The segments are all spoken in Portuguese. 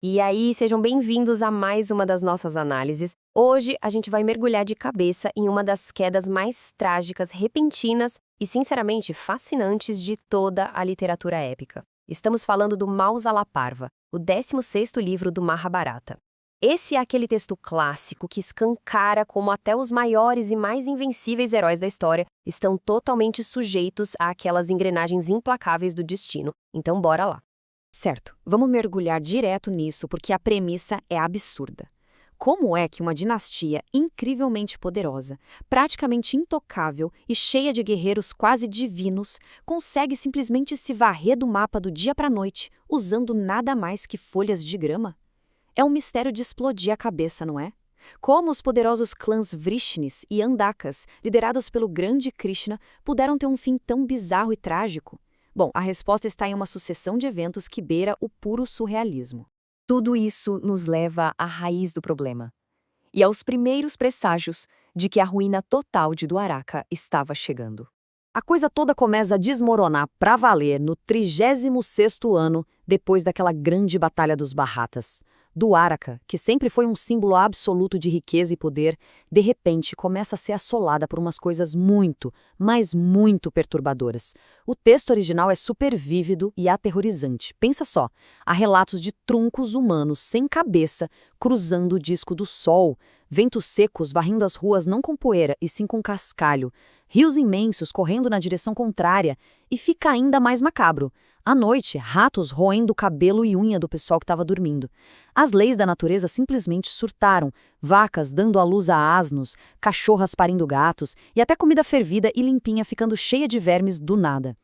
E aí, sejam bem-vindos a mais uma das nossas análises. Hoje a gente vai mergulhar de cabeça em uma das quedas mais trágicas, repentinas e, sinceramente, fascinantes de toda a literatura épica. Estamos falando do Mausala-Parva, o 16º livro do Mahabharata. Esse é aquele texto clássico que escancara como até os maiores e mais invencíveis heróis da história estão totalmente sujeitos àquelas engrenagens implacáveis do destino. Então, bora lá. Certo, vamos mergulhar direto nisso porque a premissa é absurda. Como é que uma dinastia incrivelmente poderosa, praticamente intocável e cheia de guerreiros quase divinos, consegue simplesmente se varrer do mapa do dia para a noite, usando nada mais que folhas de grama? É um mistério de explodir a cabeça, não é? Como os poderosos clãs Vrishnis e Andakas, liderados pelo grande Krishna, puderam ter um fim tão bizarro e trágico? Bom, a resposta está em uma sucessão de eventos que beira o puro surrealismo. Tudo isso nos leva à raiz do problema e aos primeiros presságios de que a ruína total de Dwaraka estava chegando. A coisa toda começa a desmoronar pra valer no 36º ano depois daquela grande batalha dos Bharratas. Dwaraka, que sempre foi um símbolo absoluto de riqueza e poder, de repente começa a ser assolada por umas coisas muito, mas muito perturbadoras. O texto original é super vívido e aterrorizante. Pensa só, há relatos de truncos humanos sem cabeça cruzando o disco do sol, ventos secos varrendo as ruas não com poeira e sim com cascalho, rios imensos correndo na direção contrária, e fica ainda mais macabro. À noite, ratos roendo o cabelo e unha do pessoal que estava dormindo. As leis da natureza simplesmente surtaram, vacas dando à luz a asnos, cachorras parindo gatos e até comida fervida e limpinha ficando cheia de vermes do nada.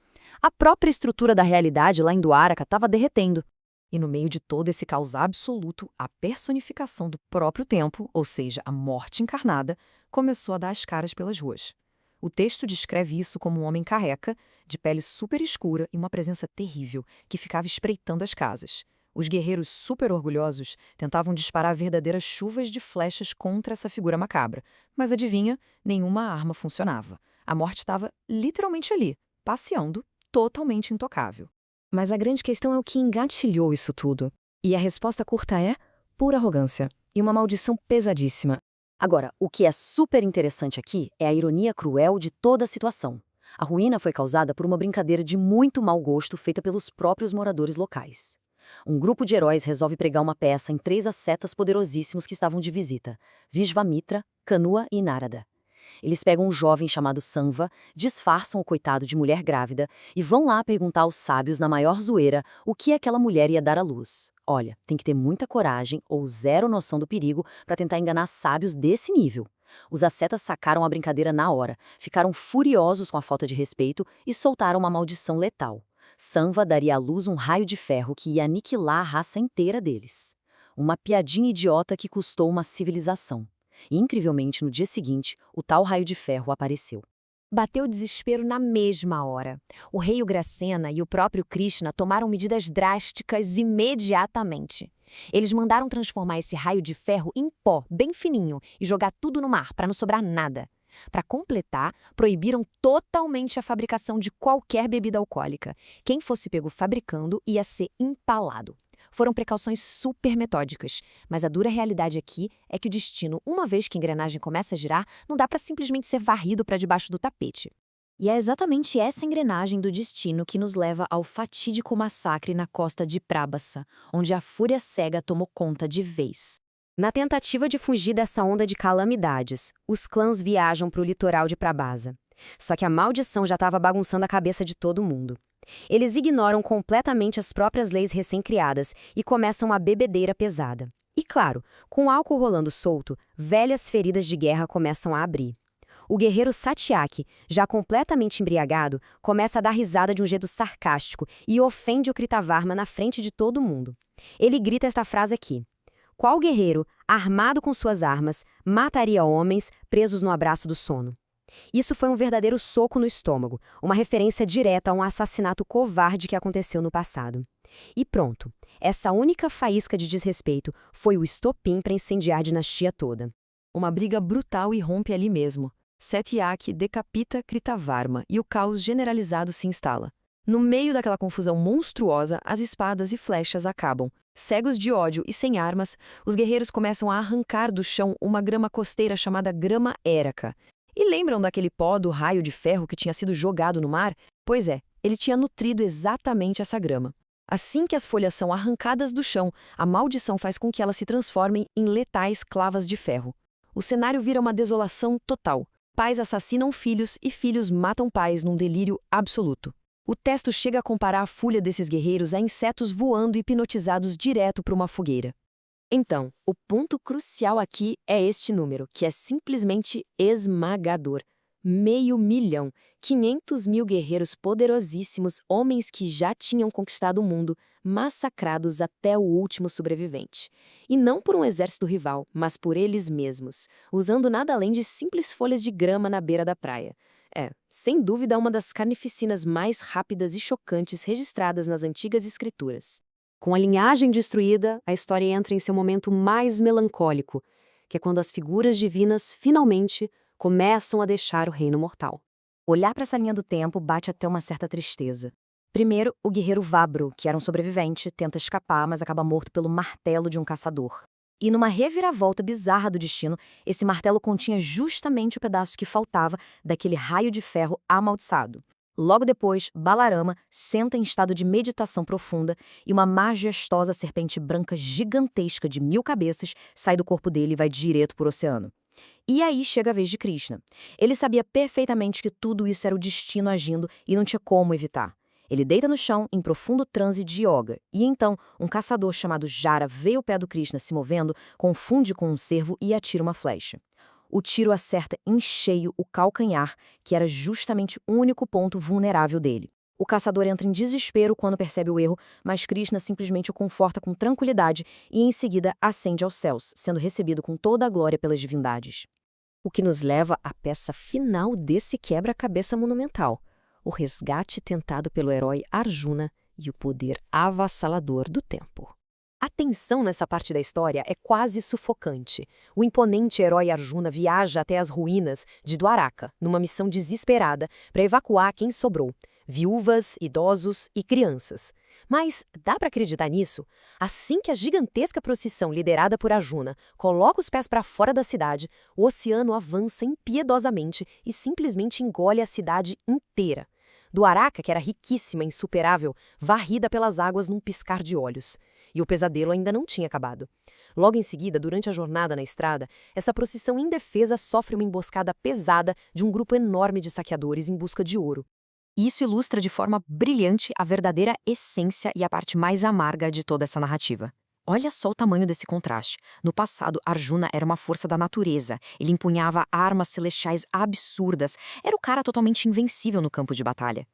A própria estrutura da realidade lá em Dwaraka estava derretendo. E no meio de todo esse caos absoluto, a personificação do próprio tempo, ou seja, a morte encarnada, começou a dar as caras pelas ruas. O texto descreve isso como um homem careca, de pele super escura e uma presença terrível, que ficava espreitando as casas. Os guerreiros super orgulhosos tentavam disparar verdadeiras chuvas de flechas contra essa figura macabra, mas adivinha, nenhuma arma funcionava. A morte estava literalmente ali, passeando, totalmente intocável. Mas a grande questão é o que engatilhou isso tudo. E a resposta curta é pura arrogância e uma maldição pesadíssima. Agora, o que é super interessante aqui é a ironia cruel de toda a situação. A ruína foi causada por uma brincadeira de muito mau gosto feita pelos próprios moradores locais. Um grupo de heróis resolve pregar uma peça em 3 ascetas poderosíssimos que estavam de visita: Vishvamitra, Kanua e Narada. Eles pegam um jovem chamado Sanva, disfarçam o coitado de mulher grávida e vão lá perguntar aos sábios na maior zoeira o que aquela mulher ia dar à luz. Olha, tem que ter muita coragem ou zero noção do perigo para tentar enganar sábios desse nível. Os ascetas sacaram a brincadeira na hora, ficaram furiosos com a falta de respeito e soltaram uma maldição letal. Sanva daria à luz um raio de ferro que ia aniquilar a raça inteira deles. Uma piadinha idiota que custou uma civilização. E, incrivelmente, no dia seguinte, o tal raio de ferro apareceu. Bateu o desespero na mesma hora. O rei Ugrasena e o próprio Krishna tomaram medidas drásticas imediatamente. Eles mandaram transformar esse raio de ferro em pó, bem fininho, e jogar tudo no mar, para não sobrar nada. Para completar, proibiram totalmente a fabricação de qualquer bebida alcoólica. Quem fosse pego fabricando ia ser empalado. Foram precauções super metódicas, mas a dura realidade aqui é que o destino, uma vez que a engrenagem começa a girar, não dá para simplesmente ser varrido para debaixo do tapete. E é exatamente essa engrenagem do destino que nos leva ao fatídico massacre na costa de Prabhasa, onde a fúria cega tomou conta de vez. Na tentativa de fugir dessa onda de calamidades, os clãs viajam para o litoral de Prabhasa. Só que a maldição já estava bagunçando a cabeça de todo mundo. Eles ignoram completamente as próprias leis recém-criadas e começam uma bebedeira pesada. E claro, com o álcool rolando solto, velhas feridas de guerra começam a abrir. O guerreiro Satyaki, já completamente embriagado, começa a dar risada de um jeito sarcástico e ofende o Kritavarma na frente de todo mundo. Ele grita esta frase aqui: qual guerreiro, armado com suas armas, mataria homens presos no abraço do sono? Isso foi um verdadeiro soco no estômago, uma referência direta a um assassinato covarde que aconteceu no passado. E pronto, essa única faísca de desrespeito foi o estopim para incendiar a dinastia toda. Uma briga brutal irrompe ali mesmo. Satyaki decapita Kritavarma e o caos generalizado se instala. No meio daquela confusão monstruosa, as espadas e flechas acabam. Cegos de ódio e sem armas, os guerreiros começam a arrancar do chão uma grama costeira chamada grama éraca. E lembram daquele pó do raio de ferro que tinha sido jogado no mar? Pois é, ele tinha nutrido exatamente essa grama. Assim que as folhas são arrancadas do chão, a maldição faz com que elas se transformem em letais clavas de ferro. O cenário vira uma desolação total. Pais assassinam filhos e filhos matam pais num delírio absoluto. O texto chega a comparar a fúria desses guerreiros a insetos voando hipnotizados direto para uma fogueira. Então, o ponto crucial aqui é este número, que é simplesmente esmagador. 500.000, 500.000 guerreiros poderosíssimos, homens que já tinham conquistado o mundo, massacrados até o último sobrevivente. E não por um exército rival, mas por eles mesmos, usando nada além de simples folhas de grama na beira da praia. Sem dúvida, uma das carnificinas mais rápidas e chocantes registradas nas antigas escrituras. Com a linhagem destruída, a história entra em seu momento mais melancólico, que é quando as figuras divinas, finalmente, começam a deixar o reino mortal. Olhar para essa linha do tempo bate até uma certa tristeza. Primeiro, o guerreiro Vabro, que era um sobrevivente, tenta escapar, mas acaba morto pelo martelo de um caçador. E numa reviravolta bizarra do destino, esse martelo continha justamente o pedaço que faltava daquele raio de ferro amaldiçoado. Logo depois, Balarama senta em estado de meditação profunda e uma majestosa serpente branca gigantesca de 1000 cabeças sai do corpo dele e vai direto para o oceano. E aí chega a vez de Krishna. Ele sabia perfeitamente que tudo isso era o destino agindo e não tinha como evitar. Ele deita no chão em profundo transe de yoga, e então um caçador chamado Jara vê o pé do Krishna se movendo, confunde com um cervo e atira uma flecha. O tiro acerta em cheio o calcanhar, que era justamente o único ponto vulnerável dele. O caçador entra em desespero quando percebe o erro, mas Krishna simplesmente o conforta com tranquilidade e em seguida ascende aos céus, sendo recebido com toda a glória pelas divindades. O que nos leva à peça final desse quebra-cabeça monumental. O resgate tentado pelo herói Arjuna e o poder avassalador do tempo. A tensão nessa parte da história é quase sufocante. O imponente herói Arjuna viaja até as ruínas de Dwaraka, numa missão desesperada para evacuar quem sobrou, viúvas, idosos e crianças. Mas dá para acreditar nisso? Assim que a gigantesca procissão liderada por Arjuna coloca os pés para fora da cidade, o oceano avança impiedosamente e simplesmente engole a cidade inteira. Dwaraka, que era riquíssima e insuperável, varrida pelas águas num piscar de olhos. E o pesadelo ainda não tinha acabado. Logo em seguida, durante a jornada na estrada, essa procissão indefesa sofre uma emboscada pesada de um grupo enorme de saqueadores em busca de ouro. Isso ilustra de forma brilhante a verdadeira essência e a parte mais amarga de toda essa narrativa. Olha só o tamanho desse contraste. No passado, Arjuna era uma força da natureza. Ele empunhava armas celestiais absurdas. Era o cara totalmente invencível no campo de batalha.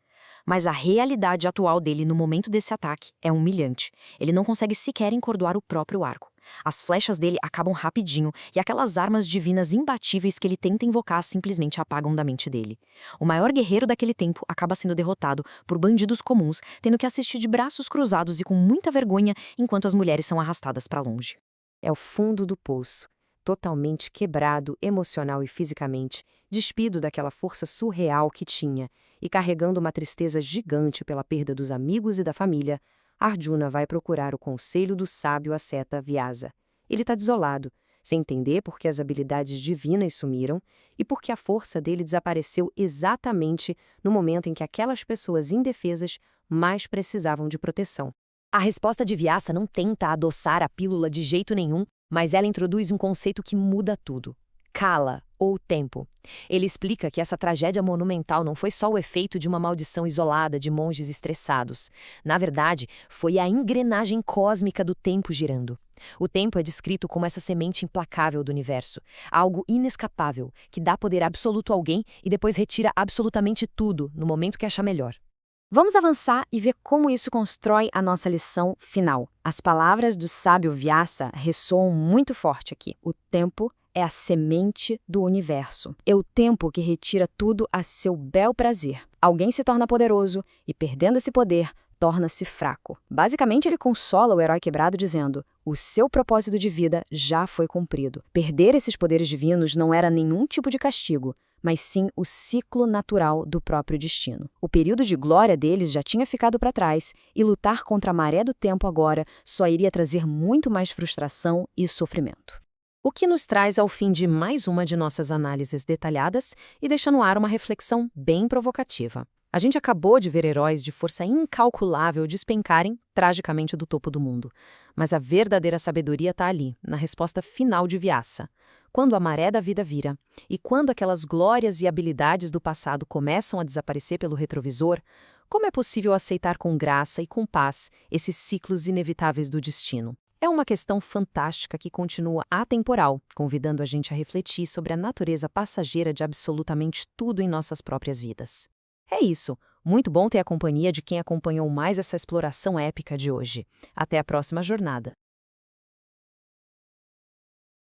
Mas a realidade atual dele no momento desse ataque é humilhante. Ele não consegue sequer encordoar o próprio arco. As flechas dele acabam rapidinho e aquelas armas divinas imbatíveis que ele tenta invocar simplesmente apagam da mente dele. O maior guerreiro daquele tempo acaba sendo derrotado por bandidos comuns, tendo que assistir de braços cruzados e com muita vergonha enquanto as mulheres são arrastadas para longe. É o fundo do poço, totalmente quebrado emocional e fisicamente, despido daquela força surreal que tinha e carregando uma tristeza gigante pela perda dos amigos e da família. Arjuna vai procurar o conselho do sábio asceta Vyasa. Ele está desolado, sem entender por que as habilidades divinas sumiram e por que a força dele desapareceu exatamente no momento em que aquelas pessoas indefesas mais precisavam de proteção. A resposta de Vyasa não tenta adoçar a pílula de jeito nenhum, mas ela introduz um conceito que muda tudo. Kala, ou tempo. Ele explica que essa tragédia monumental não foi só o efeito de uma maldição isolada de monges estressados. Na verdade, foi a engrenagem cósmica do tempo girando. O tempo é descrito como essa semente implacável do universo, algo inescapável, que dá poder absoluto a alguém e depois retira absolutamente tudo no momento que achar melhor. Vamos avançar e ver como isso constrói a nossa lição final. As palavras do sábio Vyasa ressoam muito forte aqui. O tempo é a semente do universo. É o tempo que retira tudo a seu bel prazer. Alguém se torna poderoso e, perdendo esse poder, torna-se fraco. Basicamente, ele consola o herói quebrado dizendo: o seu propósito de vida já foi cumprido. Perder esses poderes divinos não era nenhum tipo de castigo, mas sim o ciclo natural do próprio destino. O período de glória deles já tinha ficado para trás, e lutar contra a maré do tempo agora só iria trazer muito mais frustração e sofrimento. O que nos traz ao fim de mais uma de nossas análises detalhadas e deixa no ar uma reflexão bem provocativa. A gente acabou de ver heróis de força incalculável despencarem tragicamente do topo do mundo. Mas a verdadeira sabedoria está ali, na resposta final de Vyasa. Quando a maré da vida vira, e quando aquelas glórias e habilidades do passado começam a desaparecer pelo retrovisor, como é possível aceitar com graça e com paz esses ciclos inevitáveis do destino? É uma questão fantástica que continua atemporal, convidando a gente a refletir sobre a natureza passageira de absolutamente tudo em nossas próprias vidas. É isso. Muito bom ter a companhia de quem acompanhou mais essa exploração épica de hoje. Até a próxima jornada.